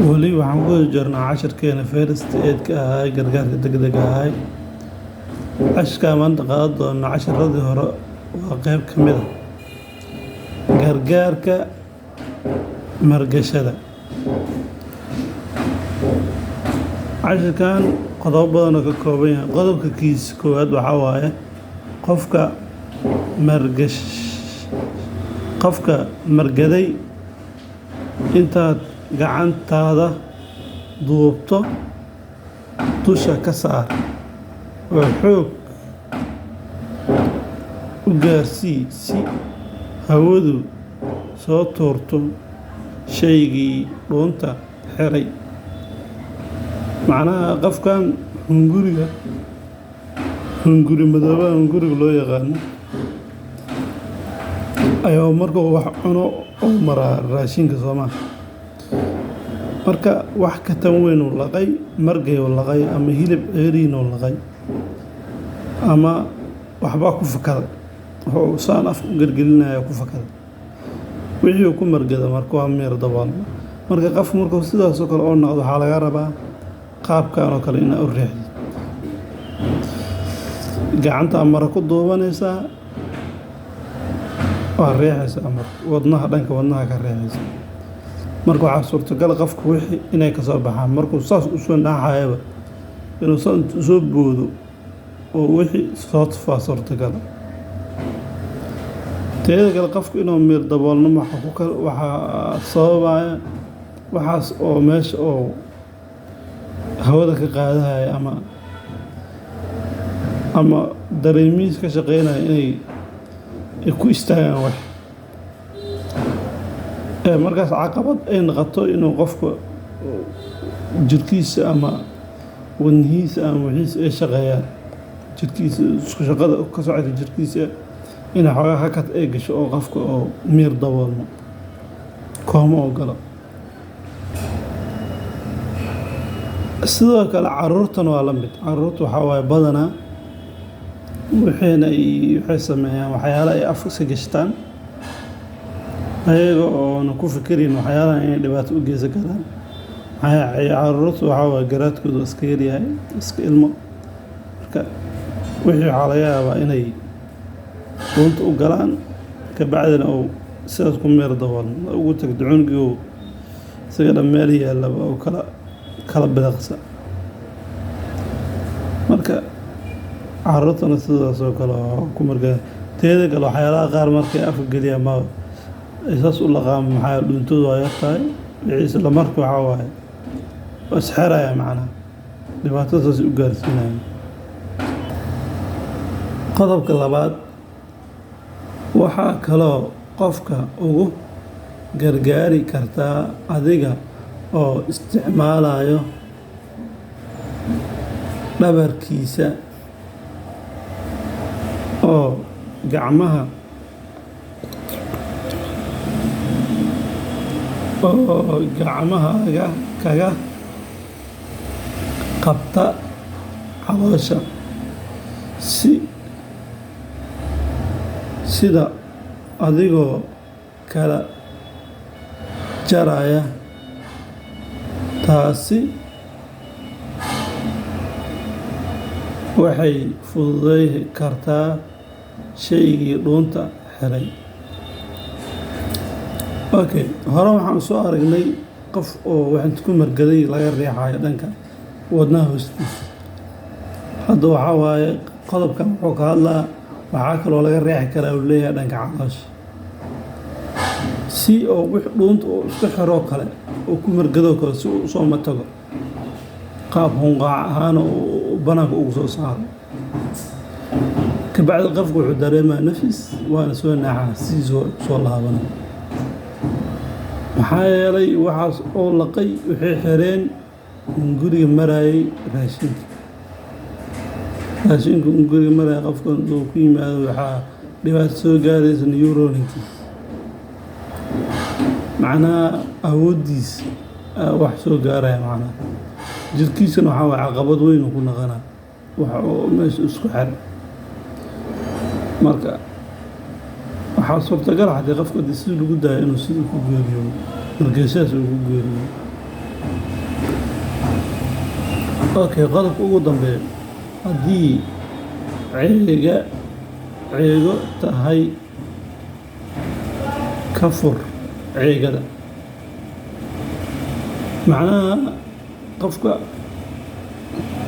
weli waxaan ku jirnaa casharkeena first aid-ka ahaa gargaarka degdega ahaa. Casharka maanta qaadan doona casharadii hore waa qayb ka mid ah gargaarka margashada. Casharkan qodobo badan oo ka kooban yahay. Qodobka kiis koowaad waxaa waaye qofka margaday intaad gacantaada duubto dusha ka saar oo xoog u gaarsii si hawadu soo tuurto shaygii dhuunta xiray. Macnaha qofkan hunguri madooba hunguriga loo yaqaano ayaa markuu wax cuno oo maraa raashinka Soomaaliya. Marka wax ka tan weyn uu laqay margay uu laqay ama hilib ceeriin uu laqay ama waxba ku fakaday oo saan af gargalinaya ku fakaday wixii uu ku margada markuu ameer dabaal. Marka qof markuu sidaas oo kale oo noqdo waxa laga rabaa qaabkan oo kale in uu riixdo gacanta amar ku duubanaysa waa riixaysa amar wadnaha dhanka wadnaha ka riixaysa. Marka waxa suurtagal qofku wixii inay ka soo baxaan markuu saas u soo dhaxayaba inuu soo boodo oo wixii soo tafaa suurtagal. Teeda qofku inuu meer daboolno waxa sababaya waxaas oo meesha oo hawada ka qaadaya ama dareemiis ka shaqeynaya inay ku istaagaan wax markaas caqabad ay noqoto inuu qofku jirkiisa ama wadnihiisa ama wixiisa ay shaqeeyaan jirkiisa isku shaqada ka socota jirkiisa in xoogaa hakad ay gasho oo qofka oo meer daboolmo kooma oo galo. sidoo kale caruurtan waa la mid. Caruurtu waxa waaye badanaa waxay sameeyaan waxyaalo ay afka ka gashtaan ayaga oo ku fikirin waxyaalaha inay dhibaato u geysan karaan. Caruurtu waxa waaye garaadkoodu iska yar yahay iska ilmo marka wixii waxa laga yaabaa inay dhuunta u galaan ka bacdina oo sidaas ku meer dabool ugu tagto cunugii isaga dhameel yaalla oo kala bilaqsa. Marka caruurtana sidaas oo kale ku margaa teeda kale waxyaalaha qaar markay afka geliyaan ma isaas u laqaan maxay dhuuntoodu ay tahay wixii la markii waxa waaye wasxaraya macna dhibaatadaas u gaarsiinaya. qodobka labaad waxa kale qofka ugu gargaari kartaa adiga oo isticmaalayo dhabarkiisa oo gacmahaaga kaga qabta caloosha sida adigoo kala jaraya. Taasi waxay fududeyn kartaa shaygii dhuunta xiray. hore waxaan soo aragnay qof oo waxaan ku margaday laga riixayo dhanka wadnaha hoostiisa. Hadda waxa waaye qodobkan wuxuu ka hadlaa waxaa kaloo laga riixi karaa uu leeyahay dhanka caloosha si oo wix dhuunta oo isku xiro kale oo ku margado kale si uu soo matago qaab hunqaac ahaan oo banaanka ugu soo saaro. ka bacdi qofku wuxuu dareemaa nafis waana soo naaxaa si soo laabana maxaa yeelay waxaas oo laqay waxay xireen guriga marayay raashinka guriga marayay qofka uu ku yimaado waxaa dhibaato soo gaaraysa neuroninki macnaha awoodiis wax soo gaaraya macnaha jirkiisana waxa waa caqabad weyn ku noqonaa waxa oo meesha isku xir. Marka waxaa suurtagal ah haddii qofka si lagu daayo inuu sidii ku geeriyo margeesaas uu ku geeriyo okay qodobka ugu dambeeya haddii ceego tahay ka fur ceegada macnaha qofka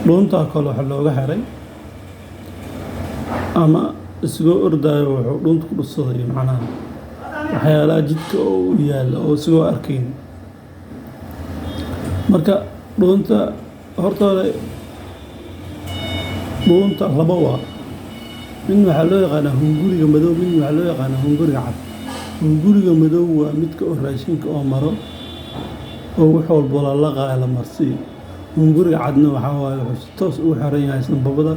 dhuuntaa kale waxa looga xiray ama isagoo ordaayo wuxuu dhuunta ku dhursadayo macnaha waxyaalaha jidka oo u yaalla oo isagoo arkayn marka dhuunta horta hore dhuunta laba waa mid waxaa loo yaqaanaa hunguriga madow mid waxaa loo yaqaanaa hunguriga cad hunguriga madow waa midka oo raashinka oo maro oo wax walbo la laqaayo la marsiiyo hunguriga cadna waxaa waaye wuxuu si toos ugu xiran yahay sanbabada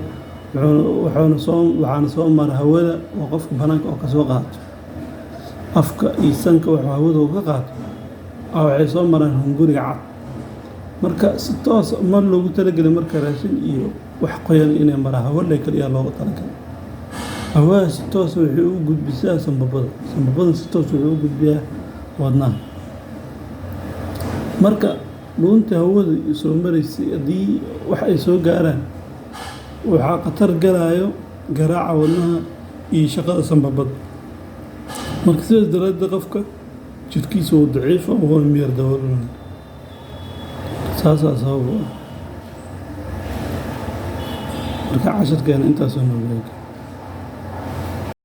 waxaana soo mara hawada oo qofka banaanka oo ka soo qaato afka iyo sanka wuxuu hawada ka qaato waxay soo maraan hunguriga cad marka si toos mar loogu talagelay marka raashin iyo wax qoyan inay maraan hawada kaliya loogu talagalay hawada si toos waxay u gudbisaa sanbabada si toos waxay u gudbiyaa wadnaha marka dhuunta hawada soo maraysay haddii wax ay soo gaaraan waxaa khatar galayo garaaca wadnaha iyo shaqada sanbabada marka sidaas daraaddeed qofka jidhkiisa uu daciifa oo miyir daboolana saasaa sabab u ah marka casharkeena intaasoo nooga